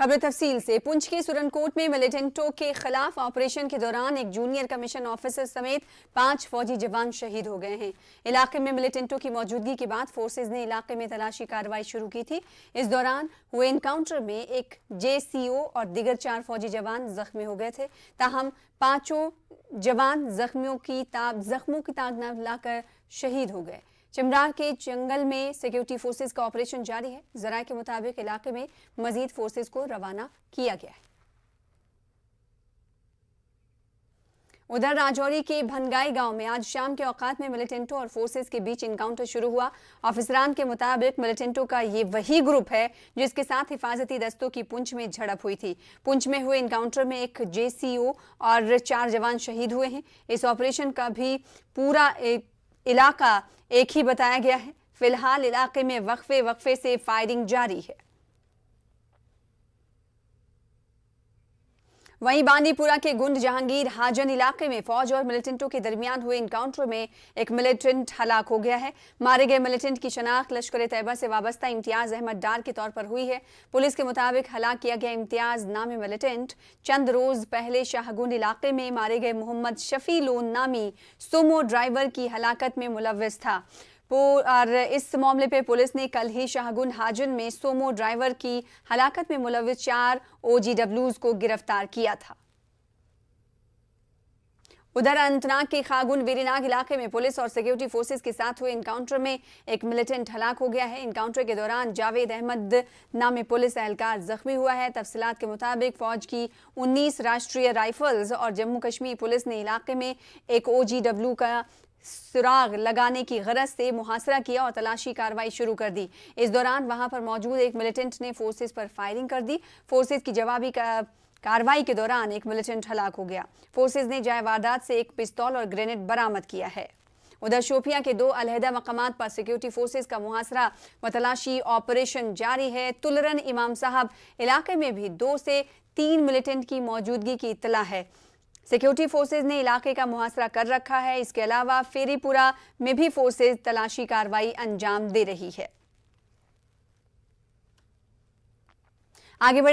खबर तफसील से। पुंछ के सुरनकोट में मिलिटेंटों के खिलाफ ऑपरेशन के दौरान एक जूनियर कमीशन ऑफिसर समेत 5 फौजी जवान शहीद हो गए हैं। इलाके में मिलिटेंटों की मौजूदगी के बाद फोर्सेज ने इलाके में तलाशी कार्रवाई शुरू की थी। इस दौरान हुए एनकाउंटर में एक JCO और दिगर 4 फौजी जवान जख्मी हो गए थे। ताहम 5 जवान जख्मों की ताब न लाकर शहीद हो गए। चिमरार के जंगल में सिक्योरिटी फोर्सेज का ऑपरेशन जारी है। जराये के मुताबिक इलाके में मजीद फोर्सेज को रवाना किया गया है। उधर राजौरी के भनगाई गांव में आज शाम के औकात में मिलिटेंटों और फोर्सेज के बीच इनकाउंटर शुरू हुआ। ऑफिसरान के मुताबिक मिलिटेंटों का ये वही ग्रुप है जिसके साथ हिफाजती दस्तों की पुंछ में झड़प हुई थी। पुंछ में हुए इनकाउंटर में एक JCO और 4 जवान शहीद हुए हैं। इस ऑपरेशन का भी पूरा इलाका एक ही बताया गया है। फिलहाल इलाके में वक्फे से फायरिंग जारी है। वहीं बांदीपुरा के गुंड जहांगीर हाजन इलाके में फौज और मिलिटेंटों के दरमियान हुए इनकाउंटर में एक मिलिटेंट हलाक हो गया है। मारे गए मिलिटेंट की शनाख्त लश्कर तैयबा से वाबस्ता इम्तियाज अहमद डार के तौर पर हुई है। पुलिस के मुताबिक हलाक किया गया इम्तियाज नामी मिलिटेंट चंद रोज पहले शाहगुंड इलाके में मारे गए मोहम्मद शफी लोन नामी सुमो ड्राइवर की हलाकत में मुलव्विस था। और इस मामले पे पुलिस ने कल ही शाहगुन हाजन में सोमो ड्राइवर की हलाकत में मुलव्विस 4 OGWs को गिरफ्तार किया था। उधर अनंतनाग के खागुन वेरीनाग इलाके में पुलिस और सिक्योरिटी फोर्सेज के साथ हुए इनकाउंटर में एक मिलिटेंट हलाक हो गया है। इनकाउंटर के दौरान जावेद अहमद नामी पुलिस एहलकार जख्मी हुआ है। तफसीलात के मुताबिक फौज की 19 राष्ट्रीय राइफल्स और जम्मू कश्मीर पुलिस ने इलाके में एक OGW का सुराग लगाने की गरज से मुहासरा किया और तलाशी कार्रवाई शुरू कर दी। इस दौरान वहां पर मौजूद एक मिलिटेंट ने फोर्सेज पर फायरिंग कर दी। फोर्सेज की जवाबी कार्रवाई के दौरान एक मिलिटेंट हलाक हो गया। फोर्सेज ने जाए वारदात से एक पिस्तौल और ग्रेनेड बरामद किया है। उधर शोपियां के 2 अलहदा मकामात पर सिक्योरिटी फोर्सेज का मुहासरा व तलाशी ऑपरेशन जारी है। तुलरन इमाम साहब इलाके में भी 2 से 3 मिलिटेंट की मौजूदगी की इत्तला है। सिक्योरिटी फोर्सेज ने इलाके का मुहासरा कर रखा है। इसके अलावा फेरीपुरा में भी फोर्सेज तलाशी कार्रवाई अंजाम दे रही है। आगे बढ़े